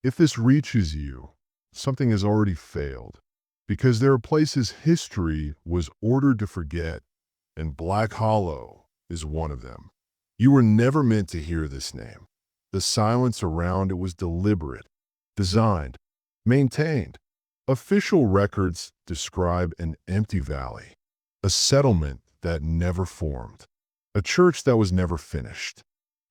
If this reaches you, something has already failed, because there are places history was ordered to forget, and Black Hollow is one of them. You were never meant to hear this name. The silence around it was deliberate, designed, maintained. Official records describe an empty valley, a settlement that never formed, a church that was never finished.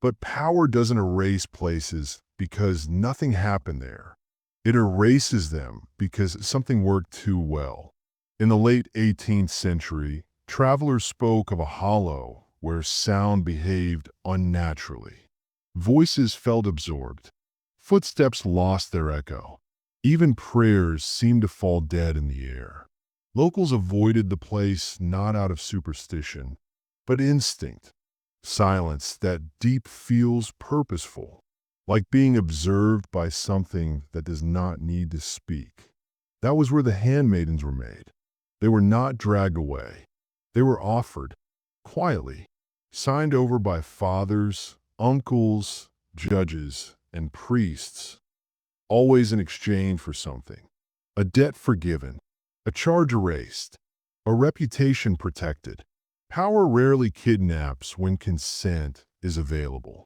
But power doesn't erase places because nothing happened there. It erases them because something worked too well. In the late 18th century, travelers spoke of a hollow where sound behaved unnaturally. Voices felt absorbed. Footsteps lost their echo. Even prayers seemed to fall dead in the air. Locals avoided the place not out of superstition, but instinct. Silence that deep feels purposeful, like being observed by something that does not need to speak. That was where the handmaidens were made. They were not dragged away. They were offered, quietly, signed over by fathers, uncles, judges, and priests, always in exchange for something. A debt forgiven, a charge erased, a reputation protected. Power rarely kidnaps when consent is available.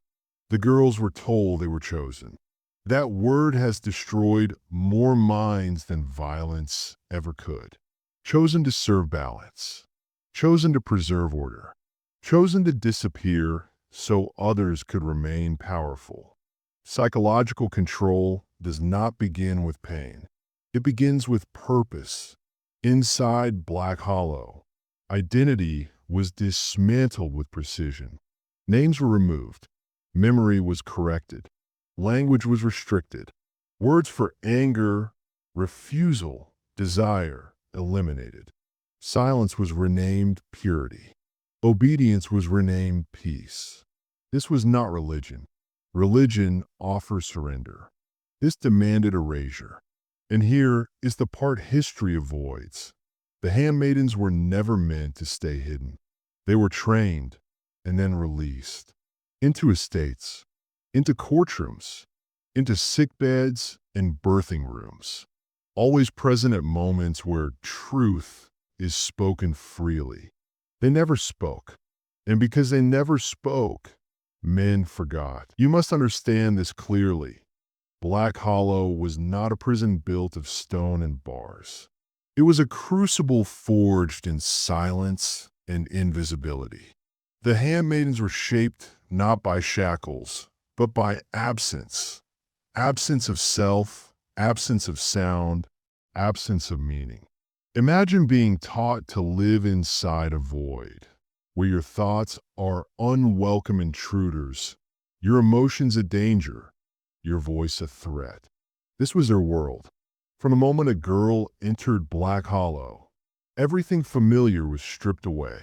The girls were told they were chosen. That word has destroyed more minds than violence ever could. Chosen to serve balance. Chosen to preserve order. Chosen to disappear so others could remain powerful. Psychological control does not begin with pain. It begins with purpose. Inside Black Hollow, identity was dismantled with precision. Names were removed. Memory was corrected. Language was restricted. Words for anger, refusal, desire eliminated. Silence was renamed purity. Obedience was renamed peace. This was not religion. Religion offers surrender. This demanded erasure. And here is the part history avoids. The handmaidens were never meant to stay hidden. They were trained and then released into estates, into courtrooms, into sickbeds and birthing rooms, always present at moments where truth is spoken freely. They never spoke, and because they never spoke, men forgot. You must understand this clearly. Black Hollow was not a prison built of stone and bars. It was a crucible forged in silence and invisibility. The handmaidens were shaped not by shackles, but by absence. Absence of self, absence of sound, absence of meaning. Imagine being taught to live inside a void, where your thoughts are unwelcome intruders, your emotions a danger, your voice a threat. This was their world. From the moment a girl entered Black Hollow, everything familiar was stripped away.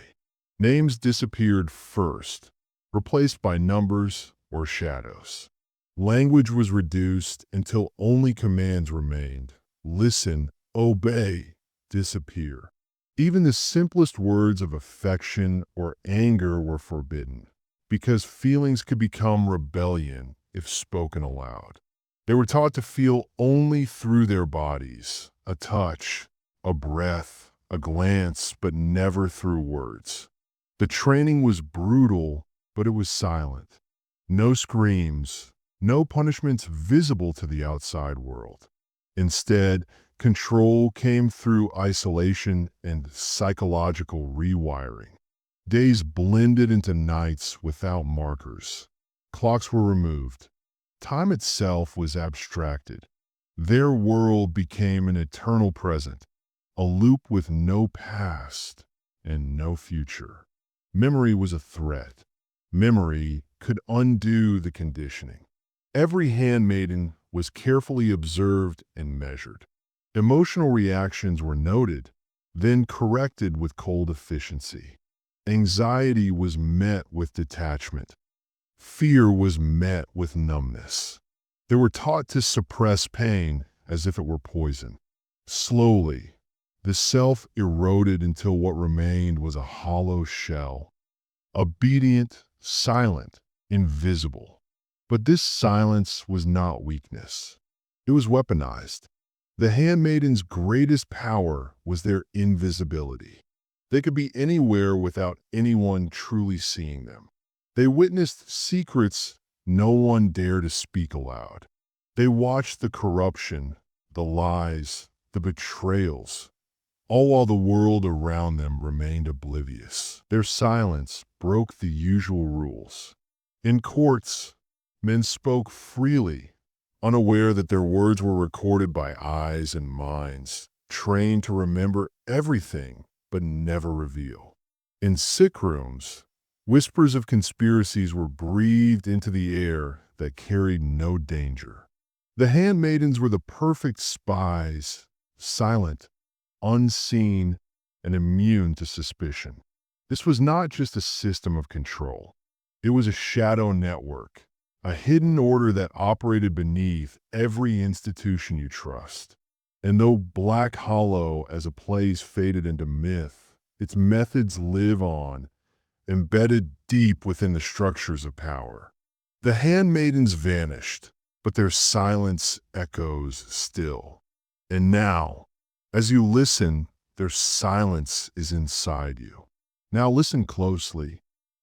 Names disappeared first, replaced by numbers or shadows. Language was reduced until only commands remained. Listen, obey, disappear. Even the simplest words of affection or anger were forbidden, because feelings could become rebellion if spoken aloud. They were taught to feel only through their bodies, a touch, a breath, a glance, but never through words. The training was brutal, but it was silent. No screams, no punishments visible to the outside world. Instead, control came through isolation and psychological rewiring. Days blended into nights without markers. Clocks were removed. Time itself was abstracted. Their world became an eternal present, a loop with no past and no future. Memory was a threat. Memory could undo the conditioning. Every handmaiden was carefully observed and measured. Emotional reactions were noted, then corrected with cold efficiency. Anxiety was met with detachment. Fear was met with numbness. They were taught to suppress pain as if it were poison. Slowly, the self eroded until what remained was a hollow shell. Obedient, silent, invisible. But this silence was not weakness. It was weaponized. The handmaidens' greatest power was their invisibility. They could be anywhere without anyone truly seeing them. They witnessed secrets no one dared to speak aloud. They watched the corruption, the lies, the betrayals, all while the world around them remained oblivious. Their silence broke the usual rules. In courts, men spoke freely, unaware that their words were recorded by eyes and minds, trained to remember everything but never reveal. In sick rooms, whispers of conspiracies were breathed into the air that carried no danger. The handmaidens were the perfect spies, silent, unseen, and immune to suspicion. This was not just a system of control. It was a shadow network, a hidden order that operated beneath every institution you trust. And though Black Hollow as a place faded into myth, its methods live on, embedded deep within the structures of power. The handmaidens vanished, but their silence echoes still. And now, as you listen, their silence is inside you. Now listen closely.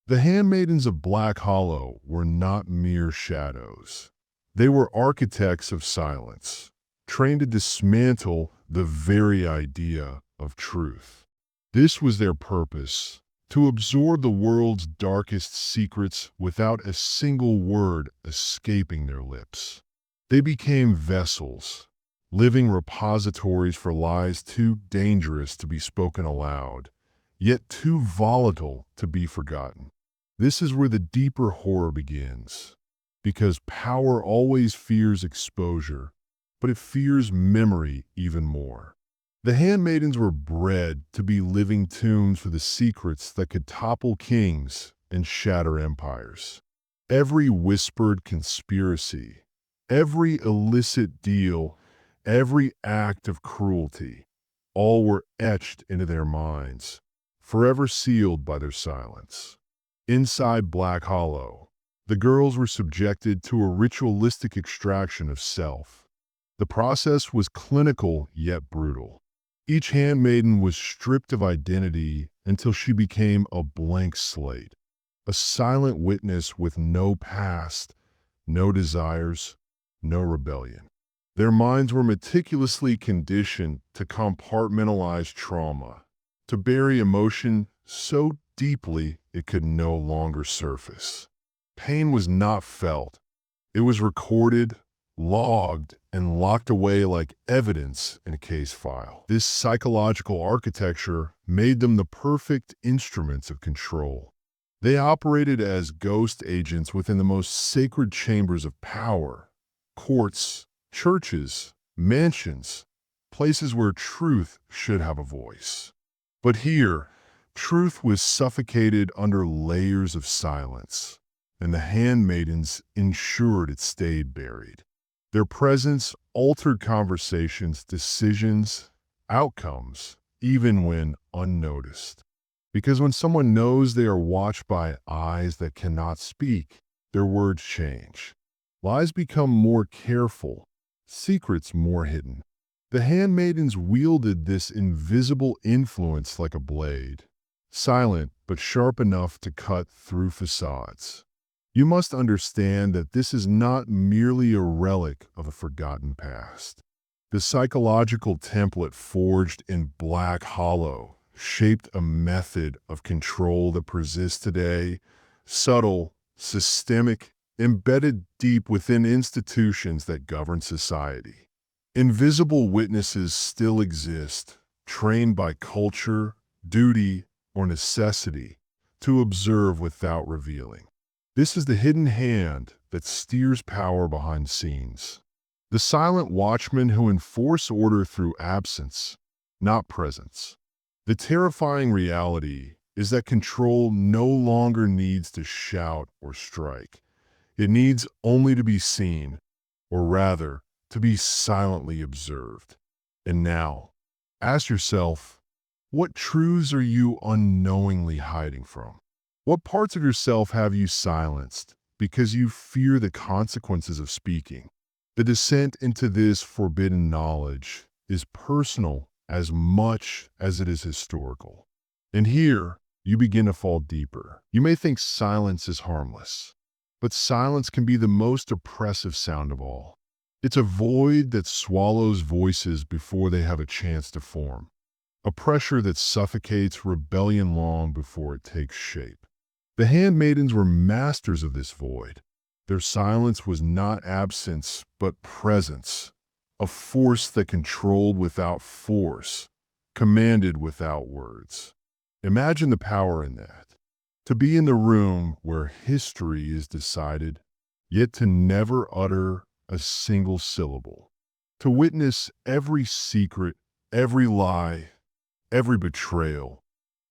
The handmaidens of Black Hollow were not mere shadows. They were architects of silence, trained to dismantle the very idea of truth. This was their purpose, to absorb the world's darkest secrets without a single word escaping their lips. They became vessels, living repositories for lies too dangerous to be spoken aloud, yet too volatile to be forgotten. This is where the deeper horror begins, because power always fears exposure, but it fears memory even more. The handmaidens were bred to be living tombs for the secrets that could topple kings and shatter empires. Every whispered conspiracy, every illicit deal, every act of cruelty, all were etched into their minds, forever sealed by their silence. Inside Black Hollow, the girls were subjected to a ritualistic extraction of self. The process was clinical yet brutal. Each handmaiden was stripped of identity until she became a blank slate, a silent witness with no past, no desires, no rebellion. Their minds were meticulously conditioned to compartmentalize trauma, to bury emotion so deeply it could no longer surface. Pain was not felt. It was recorded, logged, and locked away like evidence in a case file. This psychological architecture made them the perfect instruments of control. They operated as ghost agents within the most sacred chambers of power: courts, churches, mansions, places where truth should have a voice. But here, truth was suffocated under layers of silence, and the handmaidens ensured it stayed buried. Their presence altered conversations, decisions, outcomes, even when unnoticed. Because when someone knows they are watched by eyes that cannot speak, their words change. Lies become more careful, secrets more hidden. The handmaidens wielded this invisible influence like a blade, silent but sharp enough to cut through facades. You must understand that this is not merely a relic of a forgotten past. The psychological template forged in Black Hollow shaped a method of control that persists today, subtle, systemic, embedded deep within institutions that govern society. Invisible witnesses still exist, trained by culture, duty, or necessity to observe without revealing. This is the hidden hand that steers power behind scenes. The silent watchmen who enforce order through absence, not presence. The terrifying reality is that control no longer needs to shout or strike. It needs only to be seen, or rather, to be silently observed. And now, ask yourself, what truths are you unknowingly hiding from? What parts of yourself have you silenced because you fear the consequences of speaking? The descent into this forbidden knowledge is personal as much as it is historical. And here, you begin to fall deeper. You may think silence is harmless, but silence can be the most oppressive sound of all. It's a void that swallows voices before they have a chance to form, a pressure that suffocates rebellion long before it takes shape. The handmaidens were masters of this void. Their silence was not absence, but presence, a force that controlled without force, commanded without words. Imagine the power in that. To be in the room where history is decided, yet to never utter a single syllable. To witness every secret, every lie, every betrayal,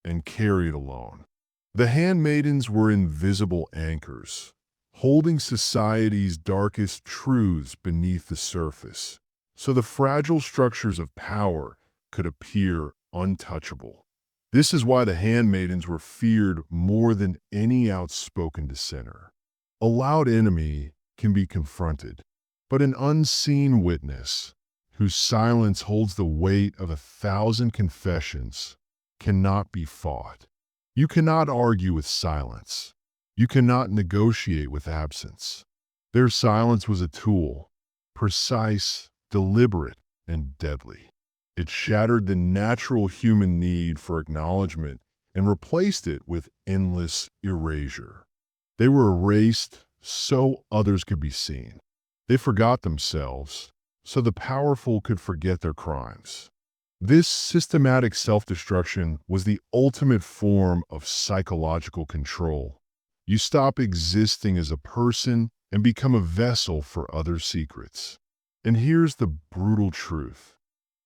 and carry it alone. The handmaidens were invisible anchors, holding society's darkest truths beneath the surface, so the fragile structures of power could appear untouchable. This is why the handmaidens were feared more than any outspoken dissenter. A loud enemy can be confronted, but an unseen witness, whose silence holds the weight of 1,000 confessions, cannot be fought. You cannot argue with silence. You cannot negotiate with absence. Their silence was a tool, precise, deliberate, and deadly. It shattered the natural human need for acknowledgement and replaced it with endless erasure. They were erased so others could be seen. They forgot themselves so the powerful could forget their crimes. This systematic self-destruction was the ultimate form of psychological control. You stop existing as a person and become a vessel for other secrets. And here's the brutal truth.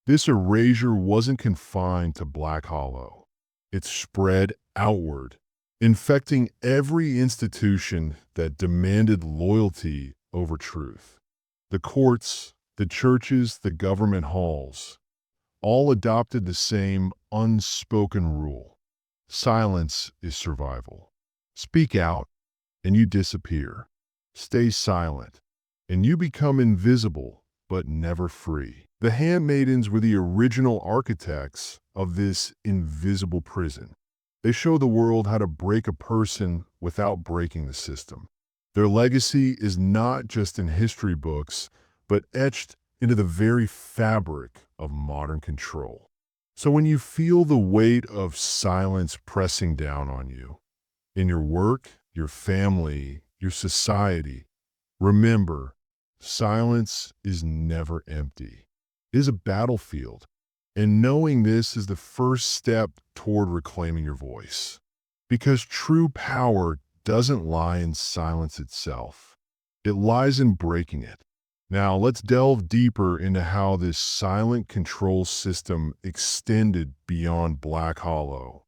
This erasure wasn't confined to Black Hollow. It spread outward, infecting every institution that demanded loyalty over truth. The courts, the churches, the government halls, all adopted the same unspoken rule. Silence is survival. Speak out, and you disappear. Stay silent, and you become invisible, but never free. The handmaidens were the original architects of this invisible prison. They show the world how to break a person without breaking the system. Their legacy is not just in history books, but etched into the very fabric of modern control. So when you feel the weight of silence pressing down on you, in your work, your family, your society, remember, silence is never empty. It is a battlefield, and knowing this is the first step toward reclaiming your voice. Because true power doesn't lie in silence itself. It lies in breaking it. Now, let's delve deeper into how this silent control system extended beyond Black Hollow,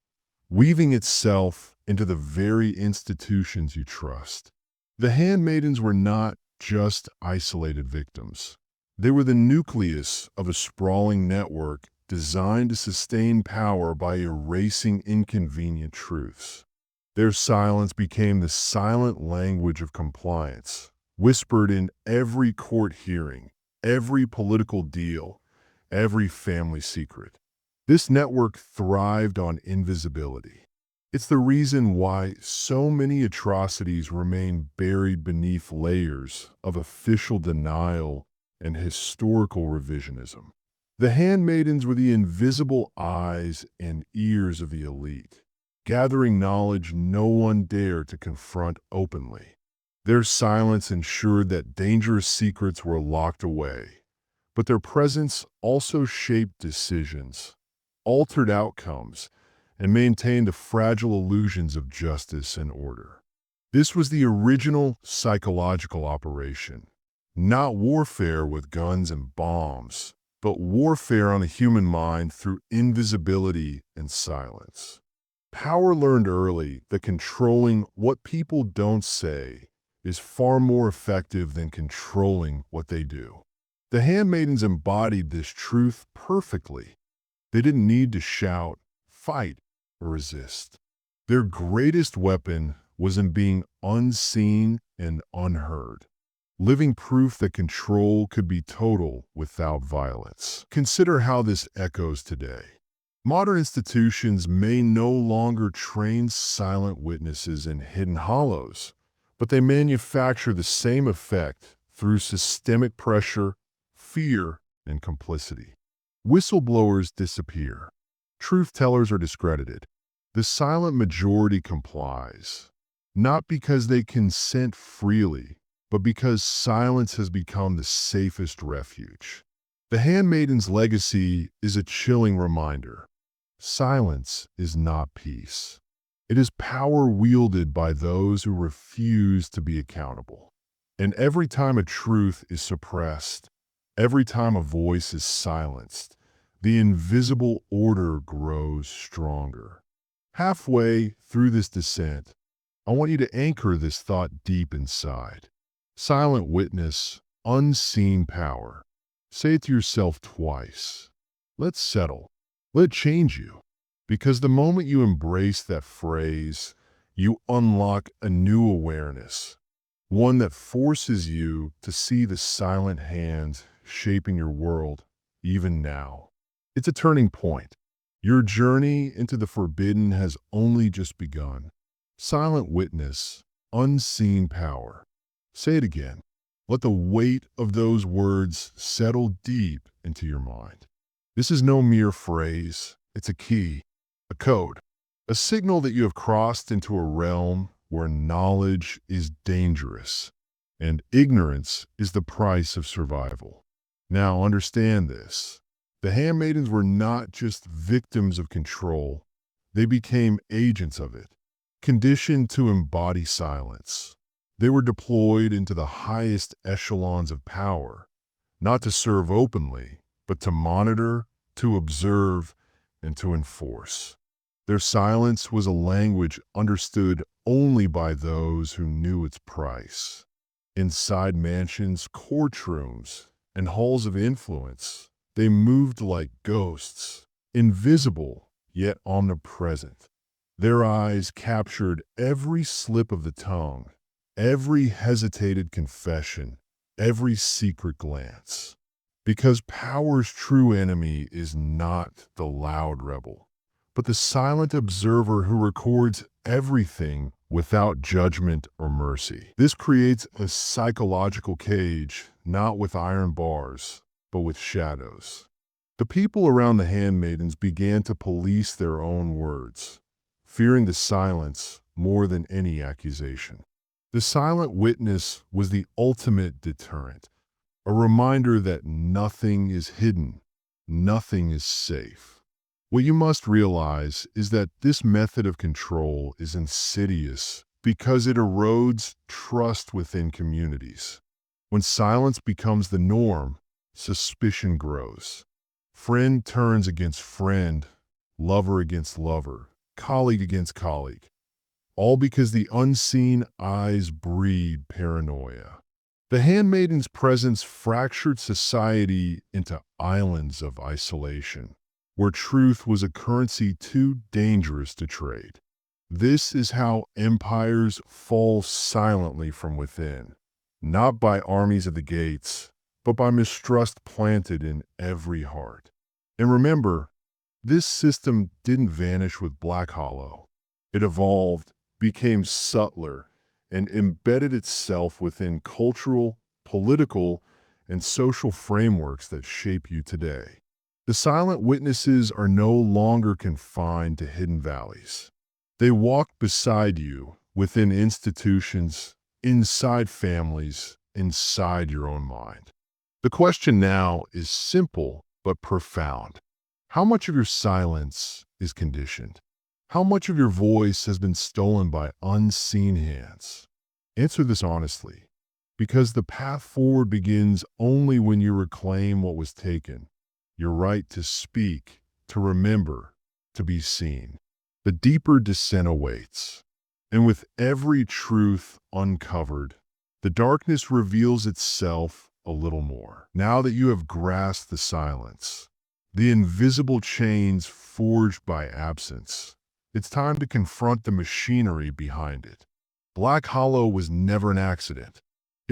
weaving itself into the very institutions you trust. The handmaidens were not just isolated victims. They were the nucleus of a sprawling network designed to sustain power by erasing inconvenient truths. Their silence became the silent language of compliance, whispered in every court hearing, every political deal, every family secret. This network thrived on invisibility. It's the reason why so many atrocities remain buried beneath layers of official denial and historical revisionism. The handmaidens were the invisible eyes and ears of the elite, gathering knowledge no one dared to confront openly. Their silence ensured that dangerous secrets were locked away, but their presence also shaped decisions, altered outcomes, and maintained the fragile illusions of justice and order. This was the original psychological operation, not warfare with guns and bombs, but warfare on the human mind through invisibility and silence. Power learned early that controlling what people don't say is far more effective than controlling what they do. The handmaidens embodied this truth perfectly. They didn't need to shout, fight, or resist. Their greatest weapon was in being unseen and unheard. living proof that control could be total without violence. Consider how this echoes today. Modern institutions may no longer train silent witnesses in hidden hollows, but they manufacture the same effect through systemic pressure, fear, and complicity. Whistleblowers disappear. Truth tellers are discredited. The silent majority complies, not because they consent freely, but because silence has become the safest refuge. The Handmaidens' legacy is a chilling reminder. Silence is not peace. It is power wielded by those who refuse to be accountable. And every time a truth is suppressed, every time a voice is silenced, the invisible order grows stronger. Halfway through this descent, I want you to anchor this thought deep inside. Silent witness, unseen power. Say it to yourself twice. Let's settle. Let it change you. Because the moment you embrace that phrase, you unlock a new awareness. One that forces you to see the silent hands shaping your world, even now. It's a turning point. Your journey into the forbidden has only just begun. Silent witness, unseen power. Say it again. Let the weight of those words settle deep into your mind. This is no mere phrase. It's a key, a code, a signal that you have crossed into a realm where knowledge is dangerous and ignorance is the price of survival. Now understand this. The handmaidens were not just victims of control. They became agents of it, conditioned to embody silence. They were deployed into the highest echelons of power, not to serve openly, but to monitor, to observe, and to enforce. Their silence was a language understood only by those who knew its price. Inside mansions, courtrooms, and halls of influence, they moved like ghosts, invisible yet omnipresent. Their eyes captured every slip of the tongue, every hesitated confession, every secret glance. Because power's true enemy is not the loud rebel, but the silent observer who records everything without judgment or mercy. This creates a psychological cage, not with iron bars, but with shadows. The people around the handmaidens began to police their own words, fearing the silence more than any accusation. The silent witness was the ultimate deterrent, a reminder that nothing is hidden, nothing is safe. What you must realize is that this method of control is insidious because it erodes trust within communities. When silence becomes the norm, suspicion grows. Friend turns against friend, lover against lover, colleague against colleague, all because the unseen eyes breed paranoia. The handmaiden's presence fractured society into islands of isolation, where truth was a currency too dangerous to trade. This is how empires fall silently from within, not by armies at the gates, but by mistrust planted in every heart. And remember, this system didn't vanish with Black Hollow. It evolved, became subtler, and embedded itself within cultural, political, and social frameworks that shape you today. The silent witnesses are no longer confined to hidden valleys. They walk beside you within institutions, inside families, inside your own mind. The question now is simple but profound. How much of your silence is conditioned? How much of your voice has been stolen by unseen hands? Answer this honestly, because the path forward begins only when you reclaim what was taken, your right to speak, to remember, to be seen. The deeper descent awaits, and with every truth uncovered, the darkness reveals itself a little more. Now that you have grasped the silence, the invisible chains forged by absence, it's time to confront the machinery behind it. Black Hollow was never an accident.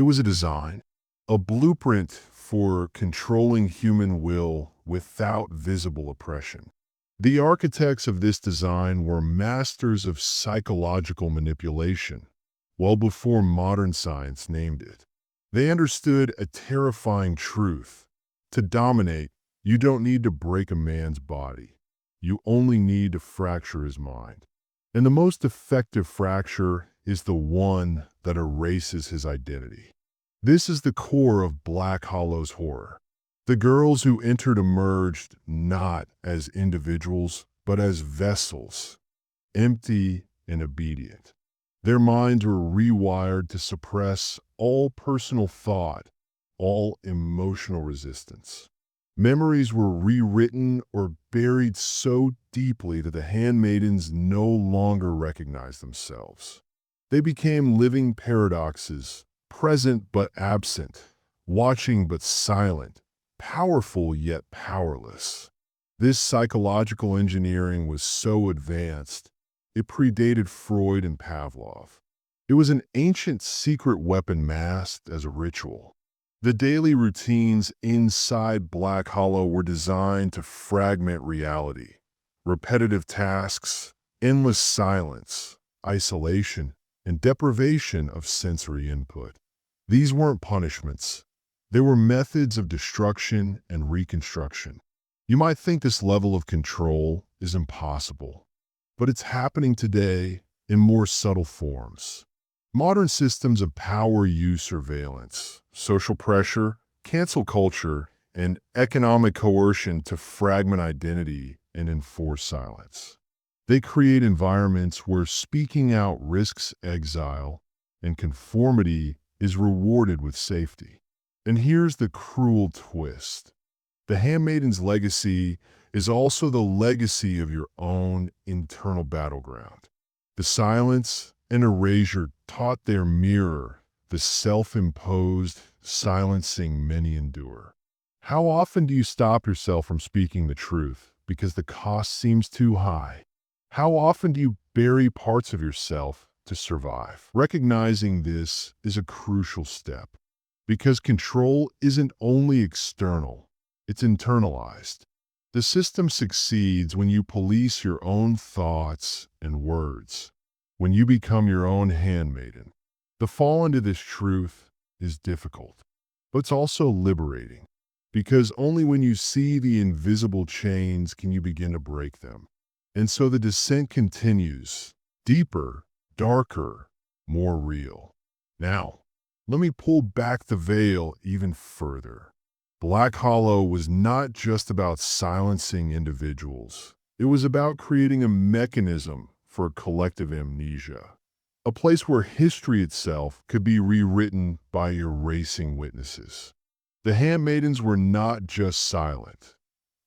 It was a design, a blueprint for controlling human will without visible oppression. The architects of this design were masters of psychological manipulation, well before modern science named it. They understood a terrifying truth. To dominate, you don't need to break a man's body. You only need to fracture his mind. And the most effective fracture is the one that erases his identity. This is the core of Black Hollow's horror. The girls who entered emerged not as individuals, but as vessels, empty and obedient. Their minds were rewired to suppress all personal thought, all emotional resistance. Memories were rewritten or buried so deeply that the handmaidens no longer recognized themselves. They became living paradoxes, present but absent, watching but silent, powerful yet powerless. This psychological engineering was so advanced, it predated Freud and Pavlov. It was an ancient secret weapon masked as a ritual. The daily routines inside Black Hollow were designed to fragment reality. Repetitive tasks, endless silence, isolation, and deprivation of sensory input. These weren't punishments. They were methods of destruction and reconstruction. You might think this level of control is impossible, but it's happening today in more subtle forms. Modern systems of power use surveillance, social pressure, cancel culture, and economic coercion to fragment identity and enforce silence. They create environments where speaking out risks exile and conformity is rewarded with safety. And here's the cruel twist. The Handmaiden's legacy is also the legacy of your own internal battleground. The silence and erasure taught their mirror, the self-imposed silencing many endure. How often do you stop yourself from speaking the truth because the cost seems too high? How often do you bury parts of yourself to survive? Recognizing this is a crucial step, because control isn't only external, it's internalized. The system succeeds when you police your own thoughts and words, when you become your own handmaiden. The fall into this truth is difficult, but it's also liberating, because only when you see the invisible chains can you begin to break them. And so the descent continues, deeper, darker, more real. Now, let me pull back the veil even further. Black Hollow was not just about silencing individuals. It was about creating a mechanism for collective amnesia, a place where history itself could be rewritten by erasing witnesses. The handmaidens were not just silent.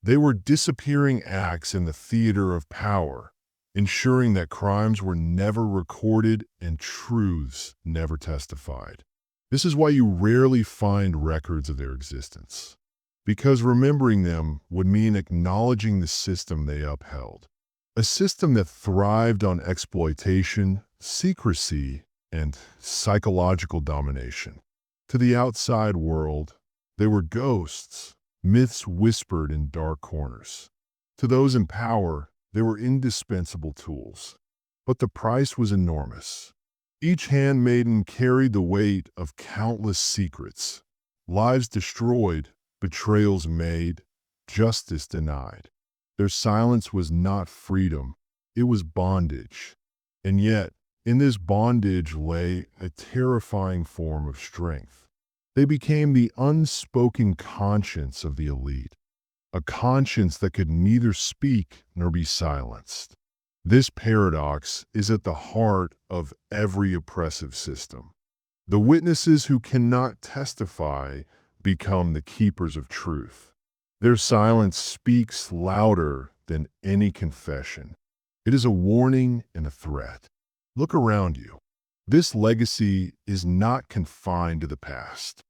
They were disappearing acts in the theater of power, ensuring that crimes were never recorded and truths never testified. This is why you rarely find records of their existence, because remembering them would mean acknowledging the system they upheld, a system that thrived on exploitation, secrecy, and psychological domination. To the outside world, they were ghosts, myths whispered in dark corners. To those in power, they were indispensable tools. But the price was enormous. Each handmaiden carried the weight of countless secrets, lives destroyed, betrayals made, justice denied. Their silence was not freedom, it was bondage. And yet, in this bondage lay a terrifying form of strength. They became the unspoken conscience of the elite, a conscience that could neither speak nor be silenced. This paradox is at the heart of every oppressive system. The witnesses who cannot testify become the keepers of truth. Their silence speaks louder than any confession. It is a warning and a threat. Look around you. This legacy is not confined to the past.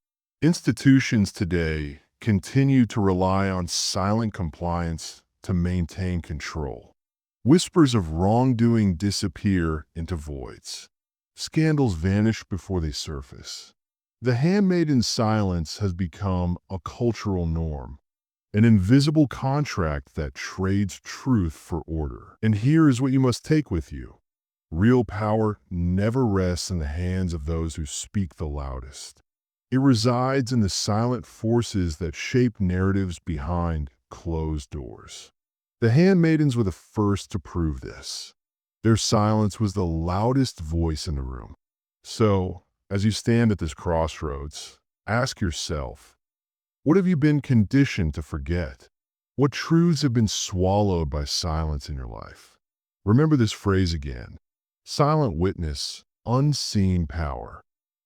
Institutions today continue to rely on silent compliance to maintain control. Whispers of wrongdoing disappear into voids. Scandals vanish before they surface. The handmaiden's silence has become a cultural norm, an invisible contract that trades truth for order. And here is what you must take with you. Real power never rests in the hands of those who speak the loudest. It resides in the silent forces that shape narratives behind closed doors. The handmaidens were the first to prove this. Their silence was the loudest voice in the room. So, as you stand at this crossroads, ask yourself, what have you been conditioned to forget? What truths have been swallowed by silence in your life? Remember this phrase again. Silent witness, unseen power.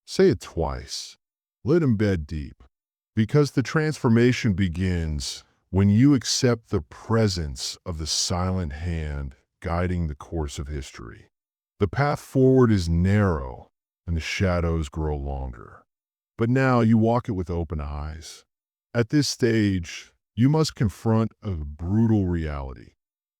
Say it twice. Let it embed deep. Because the transformation begins when you accept the presence of the silent hand guiding the course of history. The path forward is narrow and the shadows grow longer. But now you walk it with open eyes. At this stage, you must confront a brutal reality.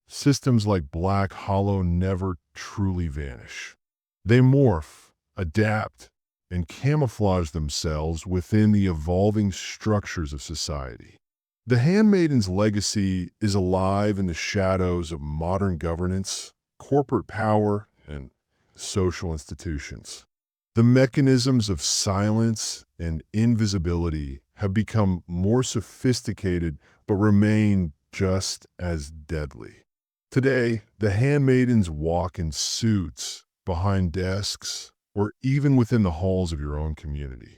Systems like Black Hollow never truly vanish. They morph, adapt, and camouflage themselves within the evolving structures of society. The handmaiden's legacy is alive in the shadows of modern governance, corporate power, and social institutions. The mechanisms of silence and invisibility have become more sophisticated but remain just as deadly. Today, the handmaidens walk in suits, behind desks, or even within the halls of your own community.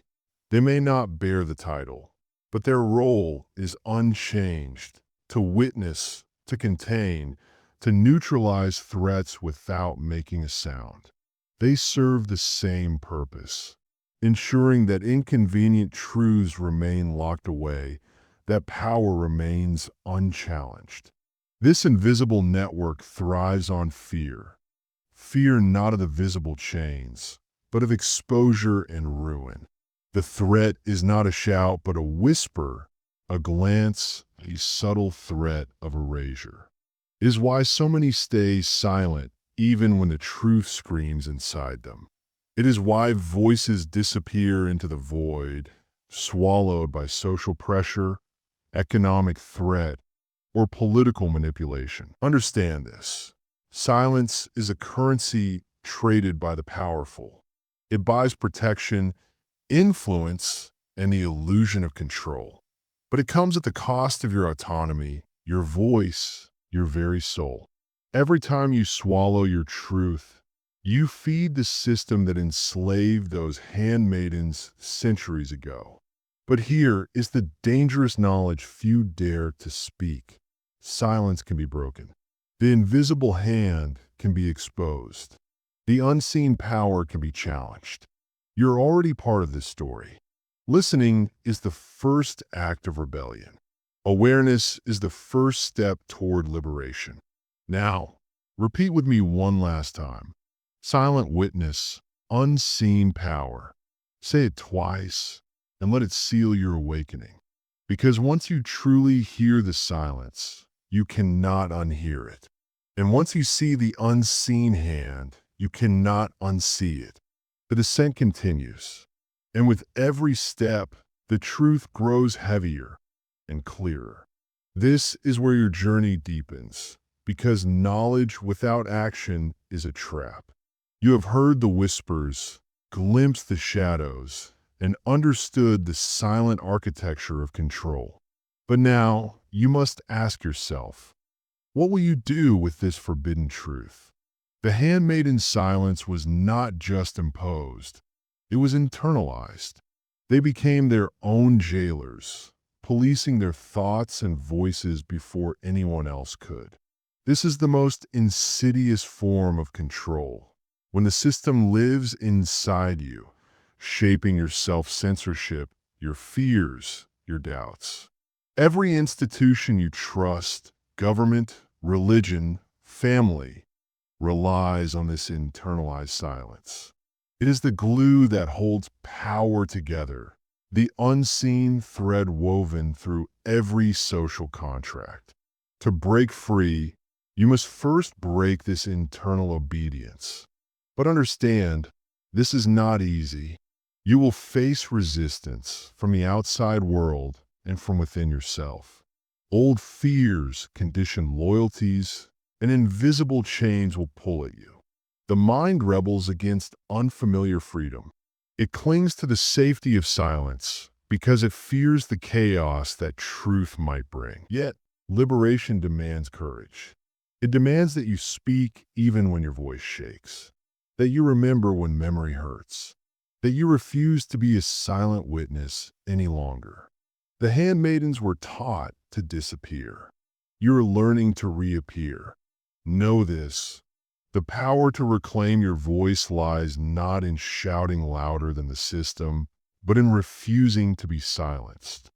They may not bear the title, but their role is unchanged: to witness, to contain, to neutralize threats without making a sound. They serve the same purpose, ensuring that inconvenient truths remain locked away, that power remains unchallenged. This invisible network thrives on fear. Fear not of the visible chains, but of exposure and ruin. The threat is not a shout, but a whisper, a glance, a subtle threat of erasure. It is why so many stay silent even when the truth screams inside them. It is why voices disappear into the void, swallowed by social pressure, economic threat, or political manipulation. Understand this. Silence is a currency traded by the powerful. It buys protection, influence, and the illusion of control. But it comes at the cost of your autonomy, your voice, your very soul. Every time you swallow your truth, you feed the system that enslaved those handmaidens centuries ago. But here is the dangerous knowledge few dare to speak. Silence can be broken. The invisible hand can be exposed. The unseen power can be challenged. You're already part of this story. Listening is the first act of rebellion. Awareness is the first step toward liberation. Now, repeat with me one last time. Silent witness, unseen power. Say it twice and let it seal your awakening. Because once you truly hear the silence, you cannot unhear it. And once you see the unseen hand, you cannot unsee it. The descent continues. And with every step, the truth grows heavier and clearer. This is where your journey deepens, because knowledge without action is a trap. You have heard the whispers, glimpsed the shadows, and understood the silent architecture of control. But now, you must ask yourself, what will you do with this forbidden truth? The handmaiden's silence was not just imposed, it was internalized. They became their own jailers, policing their thoughts and voices before anyone else could. This is the most insidious form of control, when the system lives inside you, shaping your self-censorship, your fears, your doubts. Every institution you trust, government, religion, family, relies on this internalized silence. It is the glue that holds power together, the unseen thread woven through every social contract. To break free, you must first break this internal obedience. But understand, this is not easy. You will face resistance from the outside world and from within yourself. Old fears, conditioned loyalties, and invisible chains will pull at you. The mind rebels against unfamiliar freedom. It clings to the safety of silence because it fears the chaos that truth might bring. Yet, liberation demands courage. It demands that you speak even when your voice shakes, that you remember when memory hurts, that you refuse to be a silent witness any longer. The handmaidens were taught to disappear. You are learning to reappear. Know this. The power to reclaim your voice lies not in shouting louder than the system, but in refusing to be silenced.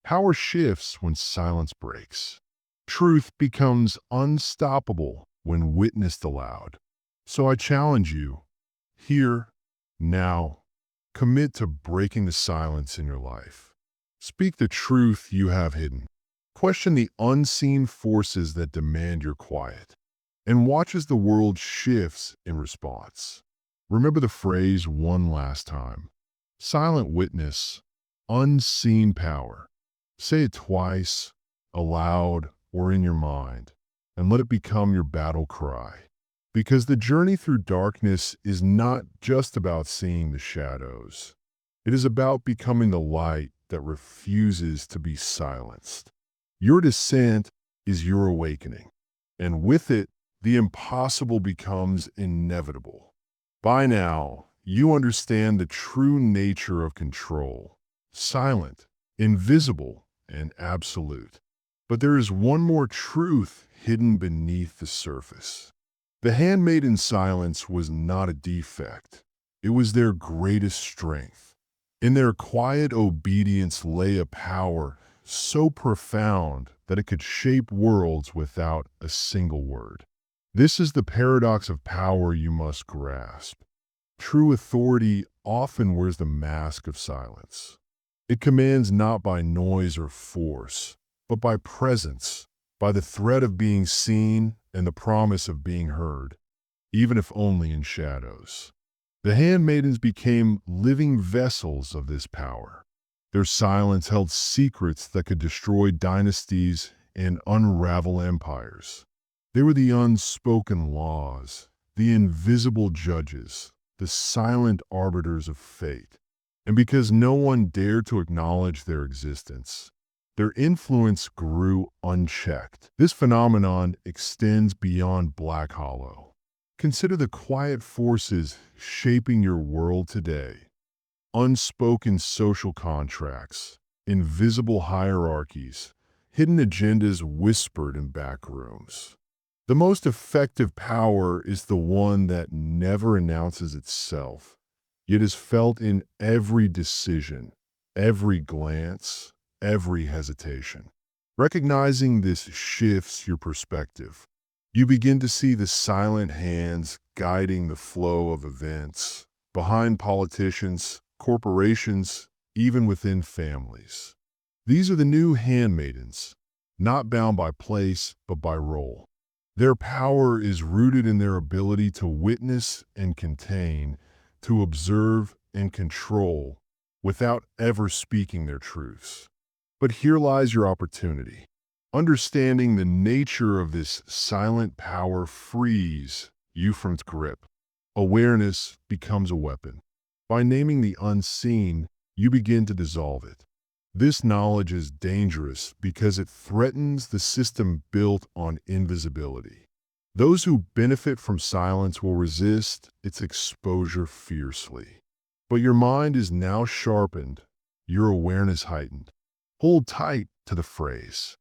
Power shifts when silence breaks. Truth becomes unstoppable when witnessed aloud. So I challenge you, here, now, commit to breaking the silence in your life. Speak the truth you have hidden. Question the unseen forces that demand your quiet. And watch as the world shifts in response. Remember the phrase one last time. Silent witness, unseen power. Say it twice, aloud, or in your mind, and let it become your battle cry. Because the journey through darkness is not just about seeing the shadows. It is about becoming the light that refuses to be silenced. Your descent is your awakening, and with it, the impossible becomes inevitable. By now, you understand the true nature of control, silent, invisible, and absolute. But there is one more truth hidden beneath the surface. The handmaiden silence was not a defect. It was their greatest strength. In their quiet obedience lay a power so profound that it could shape worlds without a single word. This is the paradox of power you must grasp. True authority often wears the mask of silence. It commands not by noise or force, but by presence, by the threat of being seen and the promise of being heard, even if only in shadows. The handmaidens became living vessels of this power. Their silence held secrets that could destroy dynasties and unravel empires. They were the unspoken laws, the invisible judges, the silent arbiters of fate. And because no one dared to acknowledge their existence, their influence grew unchecked. This phenomenon extends beyond Black Hollow. Consider the quiet forces shaping your world today. Unspoken social contracts, invisible hierarchies, hidden agendas whispered in back rooms. The most effective power is the one that never announces itself, yet is felt in every decision, every glance, every hesitation. Recognizing this shifts your perspective. You begin to see the silent hands guiding the flow of events, behind politicians, corporations, even within families. These are the new handmaidens, not bound by place, but by role. Their power is rooted in their ability to witness and contain, to observe and control, without ever speaking their truths. But here lies your opportunity. Understanding the nature of this silent power frees you from its grip. Awareness becomes a weapon. By naming the unseen, you begin to dissolve it. This knowledge is dangerous because it threatens the system built on invisibility. Those who benefit from silence will resist its exposure fiercely. But your mind is now sharpened, your awareness heightened. Hold tight to the phrase.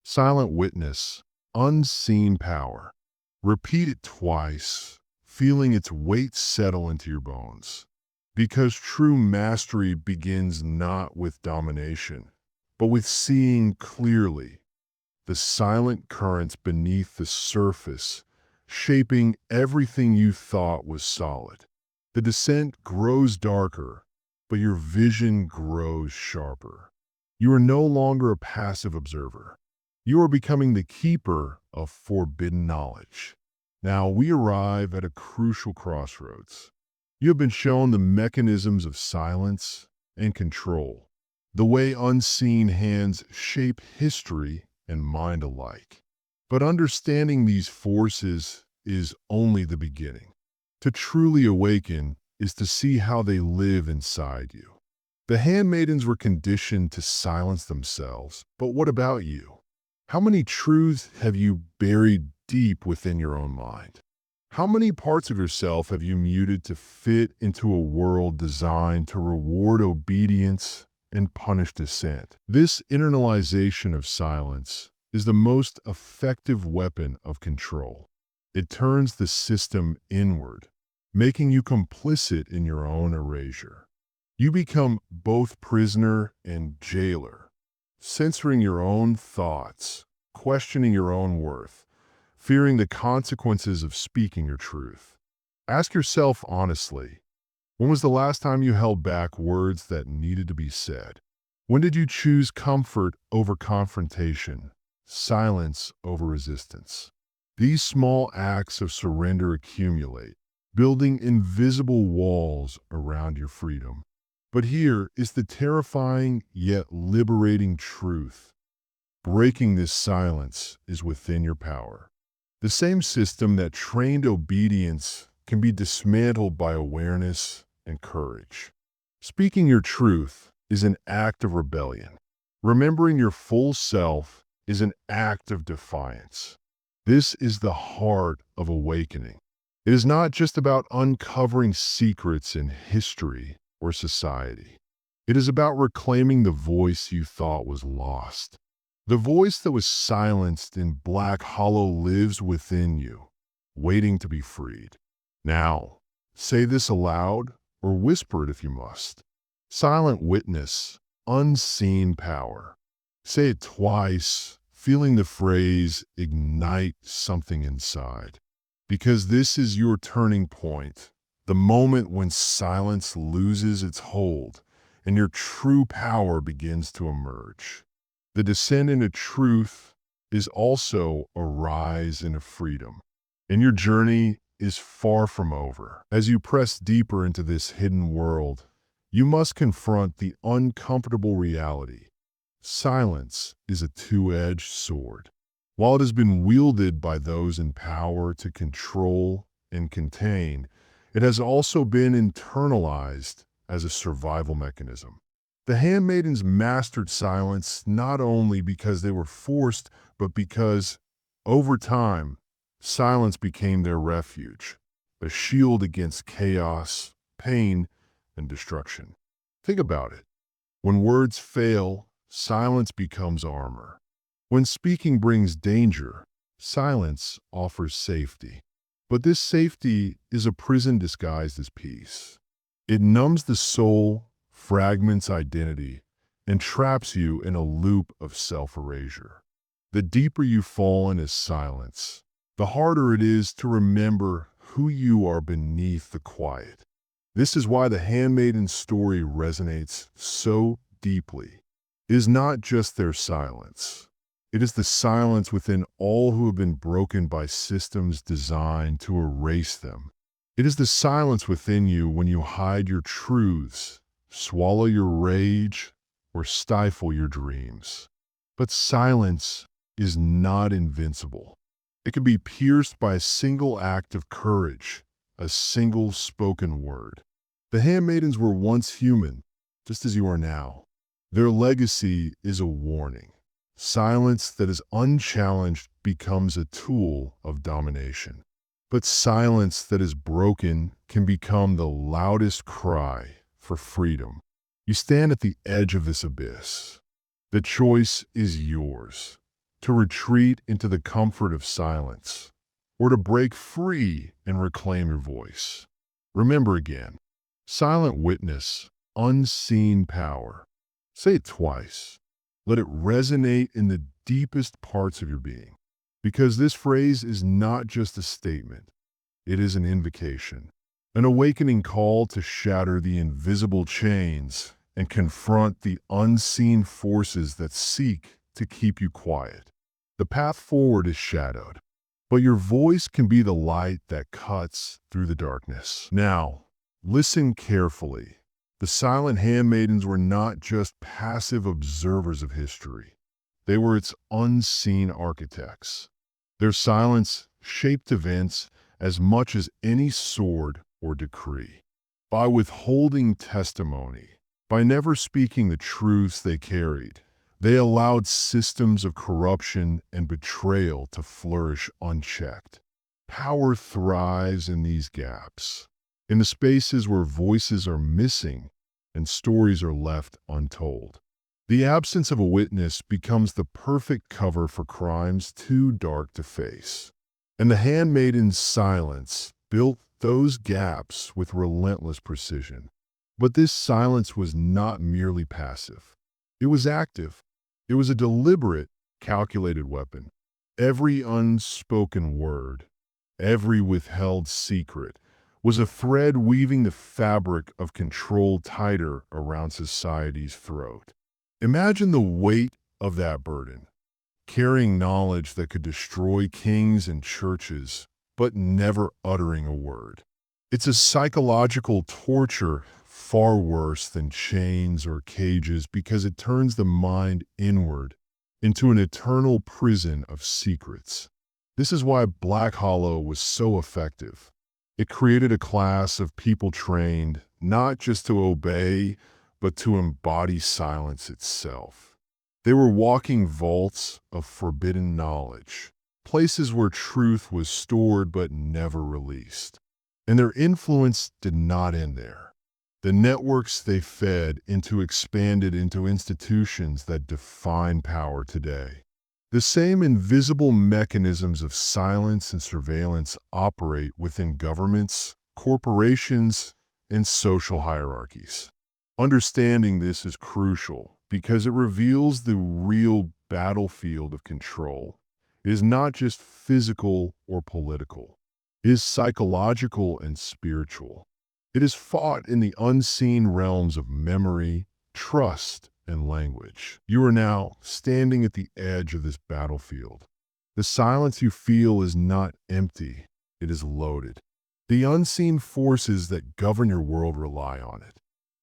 Silent witness, unseen power. Repeat it twice, feeling its weight settle into your bones. Because true mastery begins not with domination, but with seeing clearly the silent currents beneath the surface, shaping everything you thought was solid. The descent grows darker, but your vision grows sharper. You are no longer a passive observer. You are becoming the keeper of forbidden knowledge. Now we arrive at a crucial crossroads. You have been shown the mechanisms of silence and control, the way unseen hands shape history and mind alike. But understanding these forces is only the beginning. To truly awaken is to see how they live inside you. The handmaidens were conditioned to silence themselves, but what about you? How many truths have you buried deep within your own mind? How many parts of yourself have you muted to fit into a world designed to reward obedience and punish dissent? This internalization of silence is the most effective weapon of control. It turns the system inward, making you complicit in your own erasure. You become both prisoner and jailer, censoring your own thoughts, questioning your own worth, fearing the consequences of speaking your truth. Ask yourself honestly, when was the last time you held back words that needed to be said? When did you choose comfort over confrontation, silence over resistance? These small acts of surrender accumulate, building invisible walls around your freedom. But here is the terrifying yet liberating truth. Breaking this silence is within your power. The same system that trained obedience can be dismantled by awareness and courage. Speaking your truth is an act of rebellion. Remembering your full self is an act of defiance. This is the heart of awakening. It is not just about uncovering secrets in history or society. It is about reclaiming the voice you thought was lost. The voice that was silenced in Black Hollow lives within you, waiting to be freed. Now, say this aloud or whisper it if you must. Silent witness, unseen power. Say it twice, feeling the phrase ignite something inside. Because this is your turning point, the moment when silence loses its hold and your true power begins to emerge. The descent into truth is also a rise into freedom, and your journey is far from over. As you press deeper into this hidden world, you must confront the uncomfortable reality. Silence is a two-edged sword. While it has been wielded by those in power to control and contain, it has also been internalized as a survival mechanism. The handmaidens mastered silence not only because they were forced, but because, over time, silence became their refuge, a shield against chaos, pain, and destruction. Think about it. When words fail, silence becomes armor. When speaking brings danger, silence offers safety. But this safety is a prison disguised as peace. It numbs the soul, fragments identity, and traps you in a loop of self-erasure. The deeper you fall into silence, the harder it is to remember who you are beneath the quiet. This is why the handmaiden's story resonates so deeply. It is not just their silence. It is the silence within all who have been broken by systems designed to erase them. It is the silence within you when you hide your truths, swallow your rage, or stifle your dreams. But silence is not invincible. It can be pierced by a single act of courage, a single spoken word. The handmaidens were once human, just as you are now. Their legacy is a warning. Silence that is unchallenged becomes a tool of domination. But silence that is broken can become the loudest cry for freedom. You stand at the edge of this abyss. The choice is yours, to retreat into the comfort of silence, or to break free and reclaim your voice. Remember again, silent witness, unseen power. Say it twice. Let it resonate in the deepest parts of your being. Because this phrase is not just a statement, it is an invocation, an awakening call to shatter the invisible chains and confront the unseen forces that seek to keep you quiet. The path forward is shadowed, but your voice can be the light that cuts through the darkness. Now, Listen carefully. The silent handmaidens were not just passive observers of history. They were its unseen architects. Their silence shaped events as much as any sword or decree. By withholding testimony, by never speaking the truths they carried, they allowed systems of corruption and betrayal to flourish unchecked. Power thrives in these gaps, in the spaces where voices are missing and stories are left untold. The absence of a witness becomes the perfect cover for crimes too dark to face. And the handmaiden's silence built those gaps with relentless precision. But this silence was not merely passive. It was active. It was a deliberate, calculated weapon. Every unspoken word, every withheld secret, was a thread weaving the fabric of control tighter around society's throat. Imagine the weight of that burden, carrying knowledge that could destroy kings and churches, but never uttering a word. It's a psychological torture far worse than chains or cages because it turns the mind inward into an eternal prison of secrets. This is why Black Hollow was so effective. It created a class of people trained not just to obey, but to embody silence itself. They were walking vaults of forbidden knowledge, places where truth was stored but never released. And their influence did not end there. The networks they fed into expanded into institutions that define power today. The same invisible mechanisms of silence and surveillance operate within governments, corporations, and social hierarchies. Understanding this is crucial because it reveals the real battlefield of control. It is not just physical or political. It is psychological and spiritual. It is fought in the unseen realms of memory, trust, and language. You are now standing at the edge of this battlefield. The silence you feel is not empty, it is loaded. The unseen forces that govern your world rely on it.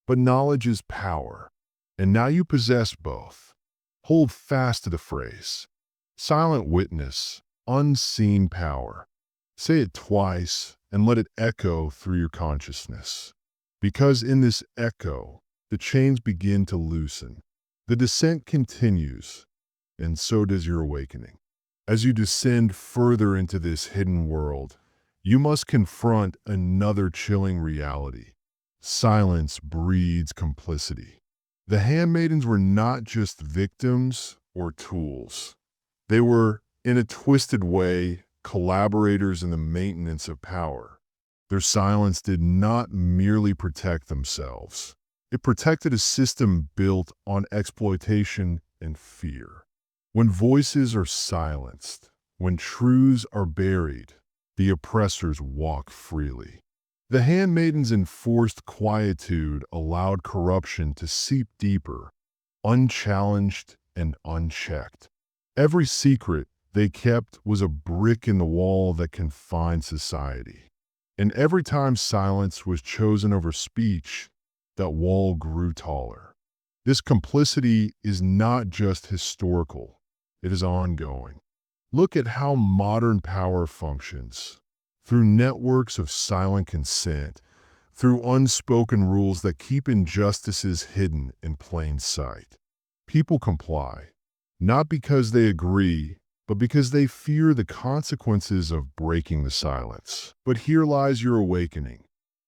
But knowledge is power, and now you possess both. Hold fast to the phrase. Silent witness, unseen power. Say it twice and let it echo through your consciousness. Because in this echo, the chains begin to loosen. The descent continues, and so does your awakening. As you descend further into this hidden world, you must confront another chilling reality. Silence breeds complicity. The handmaidens were not just victims or tools. They were, in a twisted way, collaborators in the maintenance of power. Their silence did not merely protect themselves. It protected a system built on exploitation and fear. When voices are silenced, when truths are buried, the oppressors walk freely. The handmaidens' enforced quietude allowed corruption to seep deeper, unchallenged and unchecked. Every secret they kept was a brick in the wall that confined society. And every time silence was chosen over speech, that wall grew taller. This complicity is not just historical, it is ongoing. Look at how modern power functions. Through networks of silent consent, through unspoken rules that keep injustices hidden in plain sight. People comply, not because they agree, but because they fear the consequences of breaking the silence. But here lies your awakening.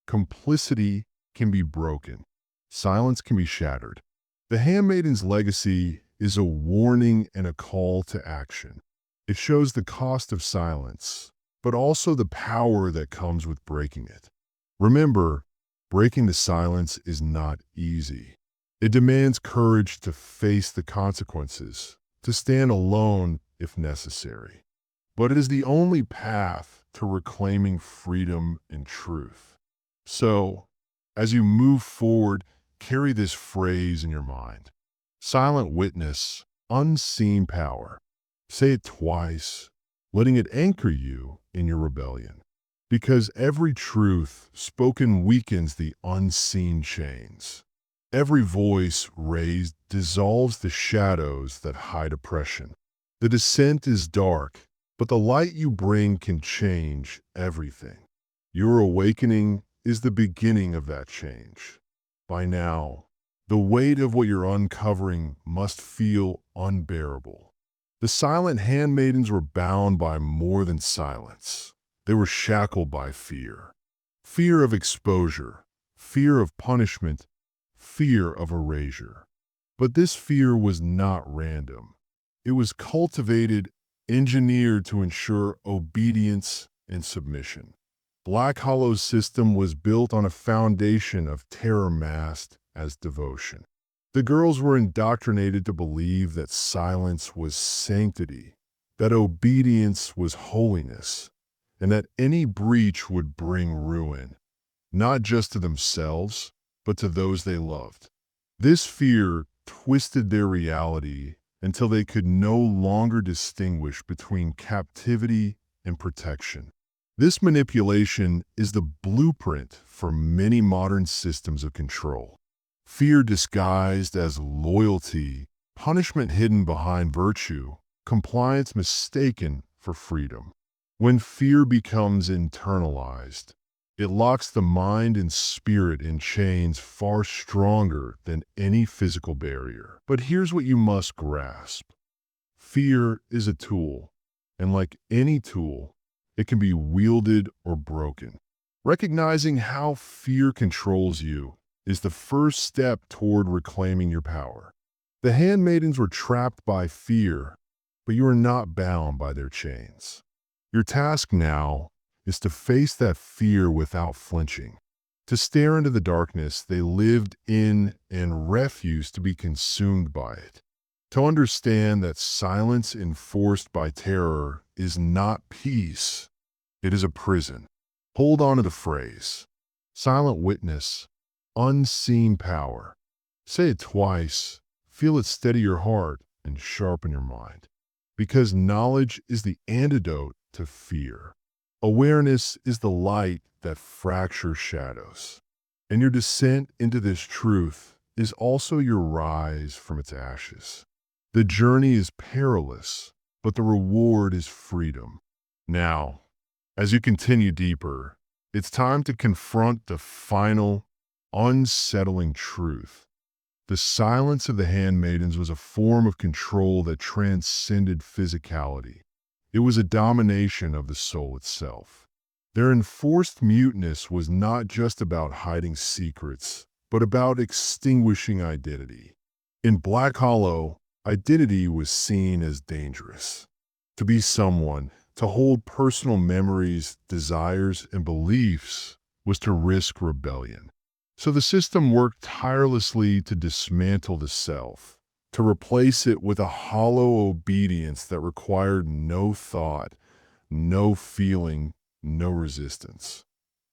Complicity can be broken. Silence can be shattered. The handmaiden's legacy is a warning and a call to action. It shows the cost of silence, but also the power that comes with breaking it. Remember, breaking the silence is not easy. It demands courage to face the consequences, to stand alone if necessary. But it is the only path to reclaiming freedom and truth. So, as you move forward, carry this phrase in your mind. Silent witness, unseen power. Say it twice, letting it anchor you in your rebellion. Because every truth spoken weakens the unseen chains. Every voice raised dissolves the shadows that hide oppression. The descent is dark, but the light you bring can change everything. Your awakening is the beginning of that change. By now, the weight of what you're uncovering must feel unbearable. The silent handmaidens were bound by more than silence. They were shackled by fear. Fear of exposure, fear of punishment, fear of erasure. But this fear was not random. It was cultivated, engineered to ensure obedience and submission. Black Hollow's system was built on a foundation of terror masked as devotion. The girls were indoctrinated to believe that silence was sanctity, that obedience was holiness, and that any breach would bring ruin, not just to themselves, but to those they loved. This fear twisted their reality until they could no longer distinguish between captivity and protection. This manipulation is the blueprint for many modern systems of control. Fear disguised as loyalty, punishment hidden behind virtue, compliance mistaken for freedom. When fear becomes internalized, it locks the mind and spirit in chains far stronger than any physical barrier. But here's what you must grasp. Fear is a tool, and like any tool, it can be wielded or broken. Recognizing how fear controls you is the first step toward reclaiming your power. The handmaidens were trapped by fear, but you are not bound by their chains. Your task now is to face that fear without flinching, to stare into the darkness they lived in and refuse to be consumed by it, to understand that silence enforced by terror is not peace, it is a prison. Hold on to the phrase, silent witness, unseen power. Say it twice, feel it steady your heart and sharpen your mind. Because knowledge is the antidote to fear. Awareness is the light that fractures shadows. And your descent into this truth is also your rise from its ashes. The journey is perilous, but the reward is freedom. Now, as you continue deeper, it's time to confront the final, unsettling truth. The silence of the handmaidens was a form of control that transcended physicality. It was a domination of the soul itself. Their enforced muteness was not just about hiding secrets, but about extinguishing identity. In Black Hollow, identity was seen as dangerous. To be someone, to hold personal memories, desires, and beliefs was to risk rebellion. So the system worked tirelessly to dismantle the self, to replace it with a hollow obedience that required no thought, no feeling, no resistance.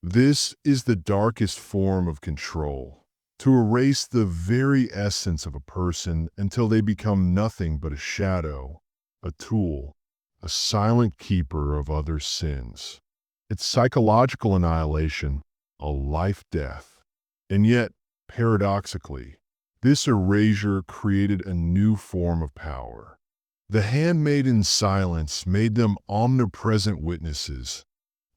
This is the darkest form of control, to erase the very essence of a person until they become nothing but a shadow, a tool, a silent keeper of other sins. It's psychological annihilation, a life-death. And yet, paradoxically, this erasure created a new form of power. The handmaidens' silence made them omnipresent witnesses,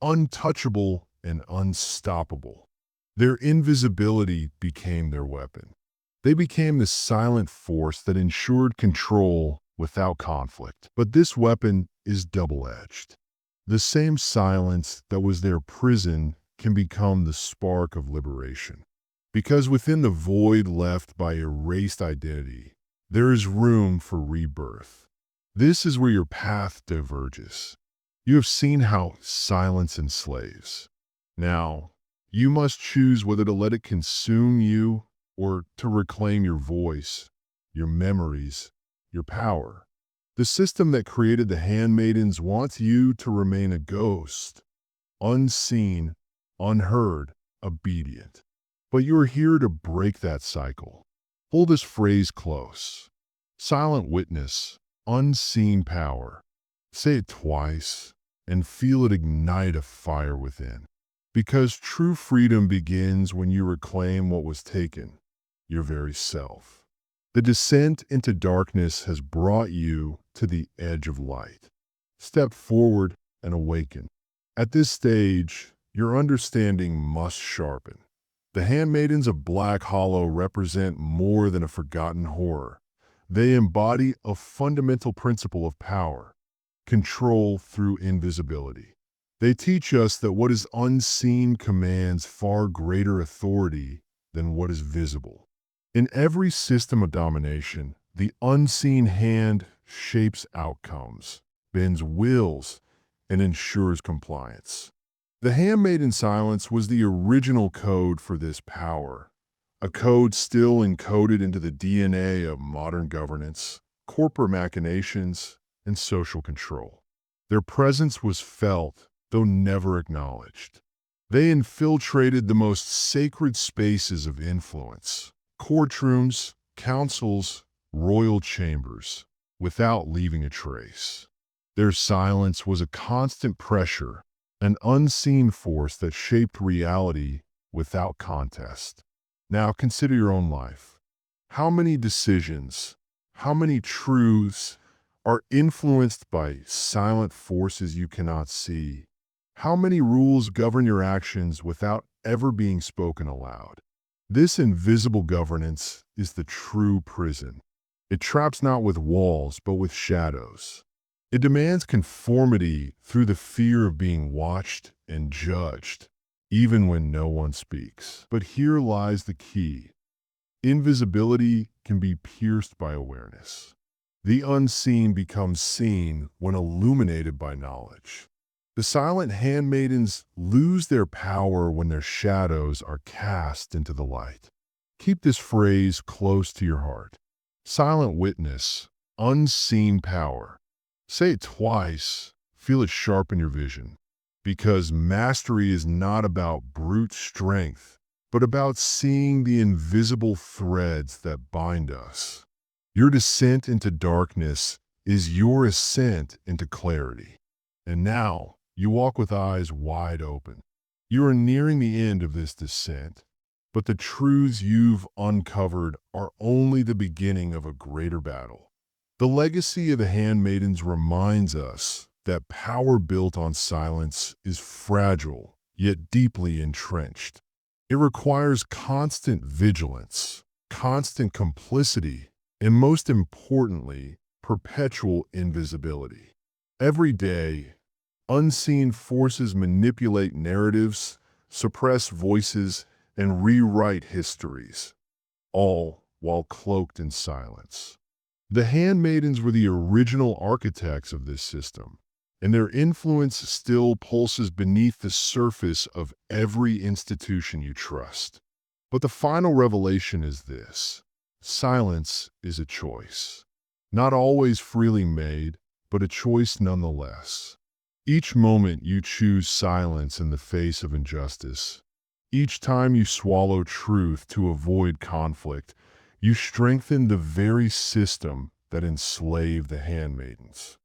untouchable and unstoppable. Their invisibility became their weapon. They became the silent force that ensured control without conflict. But this weapon is double-edged. The same silence that was their prison can become the spark of liberation. Because within the void left by erased identity, there is room for rebirth. This is where your path diverges. You have seen how silence enslaves. Now, you must choose whether to let it consume you or to reclaim your voice, your memories, your power. The system that created the handmaidens wants you to remain a ghost, unseen, unheard, obedient. But you are here to break that cycle. Hold this phrase close. Silent witness, unseen power. Say it twice. and feel it ignite a fire within. Because true freedom begins when you reclaim what was taken, your very self. The descent into darkness has brought you to the edge of light. Step forward and awaken. At this stage, your understanding must sharpen. The handmaidens of Black Hollow represent more than a forgotten horror. They embody a fundamental principle of power, control through invisibility. They teach us that what is unseen commands far greater authority than what is visible. In every system of domination, the unseen hand shapes outcomes, bends wills, and ensures compliance. The handmaiden silence was the original code for this power, a code still encoded into the DNA of modern governance, corporate machinations, and social control. Their presence was felt, though never acknowledged. They infiltrated the most sacred spaces of influence, courtrooms, councils, royal chambers, without leaving a trace. Their silence was a constant pressure, an unseen force that shaped reality without contest. Now consider your own life. How many decisions, how many truths are influenced by silent forces you cannot see? How many rules govern your actions without ever being spoken aloud? This invisible governance is the true prison. It traps not with walls, but with shadows. It demands conformity through the fear of being watched and judged, even when no one speaks. But here lies the key. Invisibility can be pierced by awareness. The unseen becomes seen when illuminated by knowledge. The silent handmaidens lose their power when their shadows are cast into the light. Keep this phrase close to your heart. Silent witness, unseen power. Say it twice, feel it sharpen your vision. Because mastery is not about brute strength, but about seeing the invisible threads that bind us. Your descent into darkness is your ascent into clarity. And now, you walk with eyes wide open. You are nearing the end of this descent, but the truths you've uncovered are only the beginning of a greater battle. The legacy of the handmaidens reminds us that power built on silence is fragile, yet deeply entrenched. It requires constant vigilance, constant complicity, and most importantly, perpetual invisibility. Every day, unseen forces manipulate narratives, suppress voices, and rewrite histories, all while cloaked in silence. The handmaidens were the original architects of this system, and their influence still pulses beneath the surface of every institution you trust. But the final revelation is this: silence is a choice. Not always freely made, but a choice nonetheless. Each moment you choose silence in the face of injustice, each time you swallow truth to avoid conflict, you strengthen the very system that enslaved the handmaidens.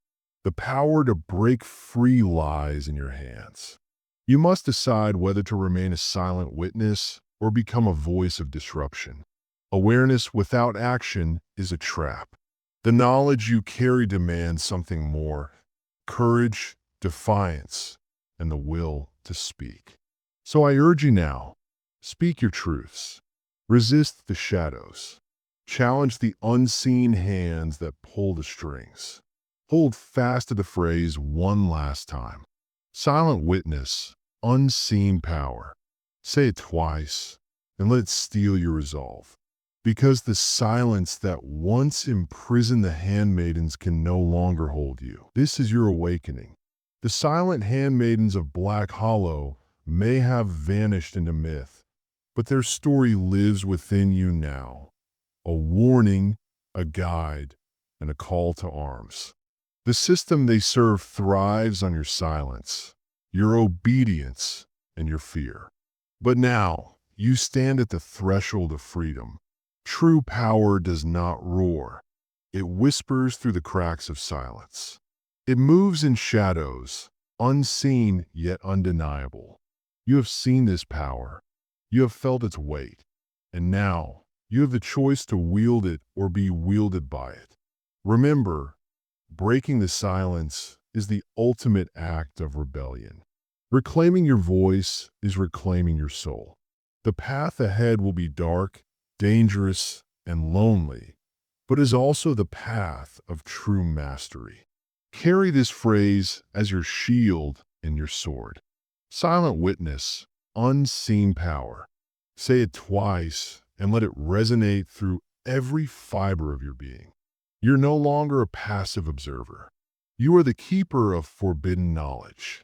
The power to break free lies in your hands. You must decide whether to remain a silent witness or become a voice of disruption. Awareness without action is a trap. The knowledge you carry demands something more: courage, defiance, and the will to speak. So I urge you now, speak your truths. Resist the shadows. Challenge the unseen hands that pull the strings. Hold fast to the phrase one last time. Silent witness, unseen power. Say it twice, and let it steel your resolve. Because the silence that once imprisoned the handmaidens can no longer hold you. This is your awakening. The silent handmaidens of Black Hollow may have vanished into myth, but their story lives within you now. A warning, a guide, and a call to arms. The system they serve thrives on your silence, your obedience, and your fear. But now, you stand at the threshold of freedom. True power does not roar. It whispers through the cracks of silence. It moves in shadows, unseen yet undeniable. You have seen this power. You have felt its weight. And now, you have the choice to wield it or be wielded by it. Remember, breaking the silence is the ultimate act of rebellion. Reclaiming your voice is reclaiming your soul. The path ahead will be dark, dangerous, and lonely, but is also the path of true mastery. Carry this phrase as your shield and your sword. Silent witness, unseen power. Say it twice and let it resonate through every fiber of your being. You're no longer a passive observer. You are the keeper of forbidden knowledge,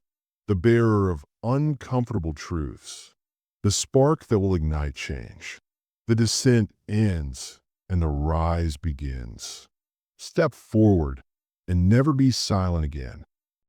the bearer of uncomfortable truths, the spark that will ignite change. The descent ends and the rise begins. Step forward and never be silent again.